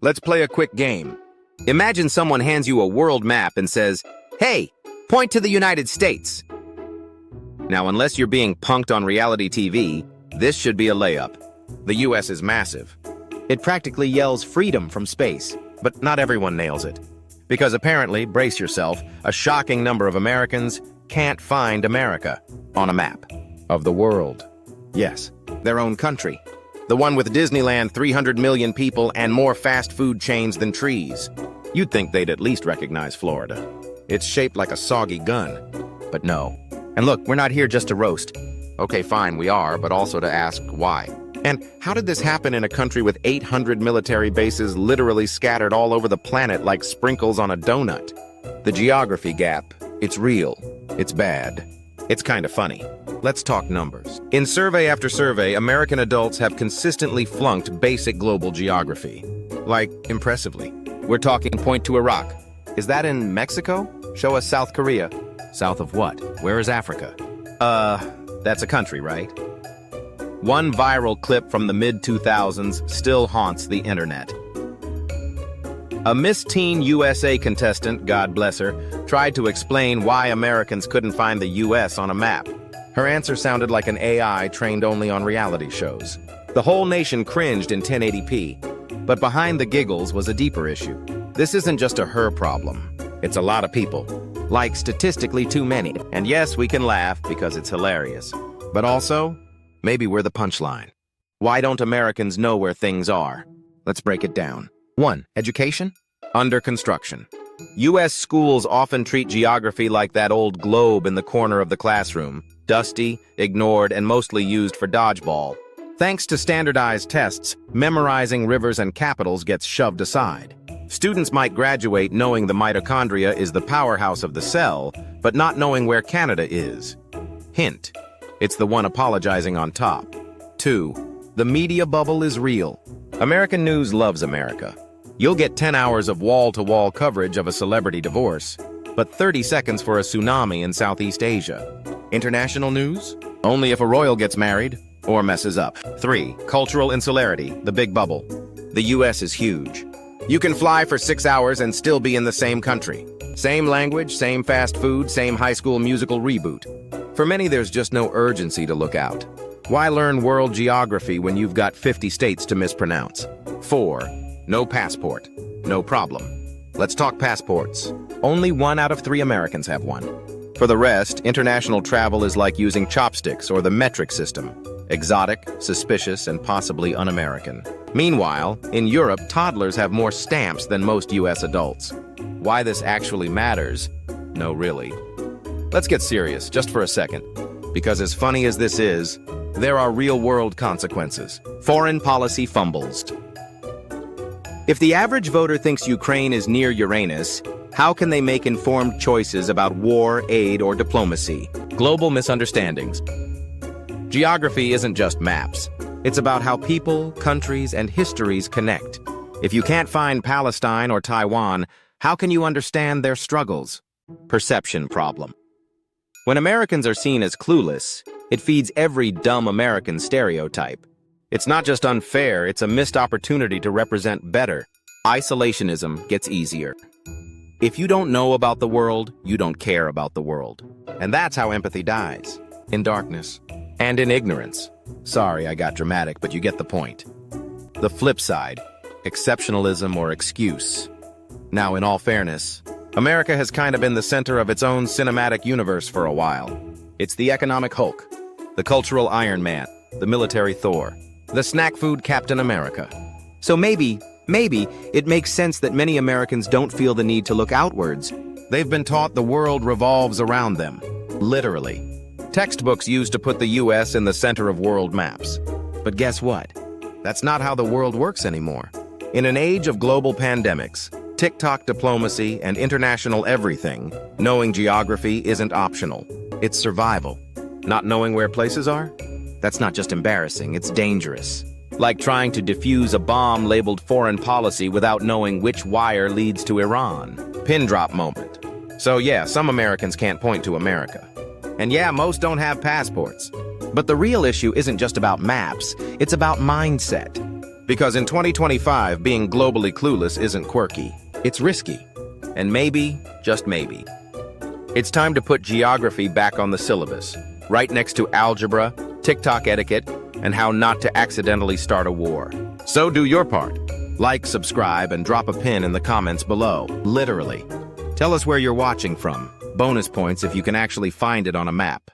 Let's play a quick game. Imagine someone hands you a world map and says, "Hey, point to the United States." Now, unless you're being punked on reality TV, this should be a layup. The US is massive. It practically yells freedom from space, but not everyone nails it. Because apparently, brace yourself, a shocking number of Americans can't find America on a map of the world. Yes, their own country. The one with Disneyland, 300 million people, and more fast food chains than trees. You'd think they'd at least recognize Florida. It's shaped like a soggy gun. But no. And look, we're not here just to roast. Okay, fine, we are, but also to ask why. And how did this happen in a country with 800 military bases literally scattered all over the planet like sprinkles on a donut? The geography gap, it's real. It's bad. It's kind of funny. Let's talk numbers. In survey after survey, American adults have consistently flunked basic global geography. Like, impressively. We're talking point to Iraq. Is that in Mexico? Show us South Korea. South of what? Where is Africa? That's a country, right? One viral clip from the mid-2000s still haunts the internet. A Miss Teen USA contestant, God bless her, tried to explain why Americans couldn't find the US on a map. Her answer sounded like an AI trained only on reality shows. The whole nation cringed in 1080p. But behind the giggles was a deeper issue. This isn't just a her problem. It's a lot of people. Like statistically too many. And yes, we can laugh because it's hilarious. But also, maybe we're the punchline. Why don't Americans know where things are? Let's break it down. 1. Education? Under construction. U.S. schools often treat geography like that old globe in the corner of the classroom. Dusty, ignored, and mostly used for dodgeball. Thanks to standardized tests, memorizing rivers and capitals gets shoved aside. Students might graduate knowing the mitochondria is the powerhouse of the cell, but not knowing where Canada is. Hint. It's the one apologizing on top. 2. The media bubble is real. American news loves America. You'll get 10 hours of wall-to-wall coverage of a celebrity divorce, but 30 seconds for a tsunami in Southeast Asia. International news? Only if a royal gets married or messes up. 3. Cultural insularity, the big bubble. The US is huge. You can fly for 6 hours and still be in the same country. Same language, same fast food, same high school musical reboot. For many, there's just no urgency to look out. Why learn world geography when you've got 50 states to mispronounce? 4. No passport. No problem. Let's talk passports. Only 1 out of 3 Americans have one. For the rest, international travel is like using chopsticks or the metric system. Exotic, suspicious, and possibly un-American. Meanwhile, in Europe, toddlers have more stamps than most US adults. Why this actually matters? No, really. Let's get serious, just for a second. Because as funny as this is, there are real-world consequences. Foreign policy fumbles. If the average voter thinks Ukraine is near Uranus, how can they make informed choices about war, aid, or diplomacy? Global misunderstandings. Geography isn't just maps. It's about how people, countries, and histories connect. If you can't find Palestine or Taiwan, how can you understand their struggles? Perception problem. When Americans are seen as clueless, it feeds every dumb American stereotype. It's not just unfair, it's a missed opportunity to represent better. Isolationism gets easier. If you don't know about the world, you don't care about the world. And that's how empathy dies. In darkness. And in ignorance. Sorry, I got dramatic, but you get the point. The flip side. Exceptionalism or excuse. Now, in all fairness, America has kind of been the center of its own cinematic universe for a while. It's the economic Hulk, the cultural Iron Man, the military Thor, the snack food Captain America. So maybe it makes sense that many Americans don't feel the need to look outwards. They've been taught the world revolves around them, literally. Textbooks used to put the US in the center of world maps. But guess what? That's not how the world works anymore. In an age of global pandemics, TikTok diplomacy, and international everything, knowing geography isn't optional. It's survival. Not knowing where places are? That's not just embarrassing, it's dangerous. Like trying to defuse a bomb labeled foreign policy without knowing which wire leads to Iran. Pin drop moment. So yeah, some Americans can't point to America. And yeah, most don't have passports. But the real issue isn't just about maps, it's about mindset. Because in 2025, being globally clueless isn't quirky. It's risky. And maybe, just maybe, it's time to put geography back on the syllabus, right next to algebra, TikTok etiquette, and how not to accidentally start a war. So do your part. Like, subscribe, and drop a pin in the comments below. Literally. Tell us where you're watching from. Bonus points if you can actually find it on a map.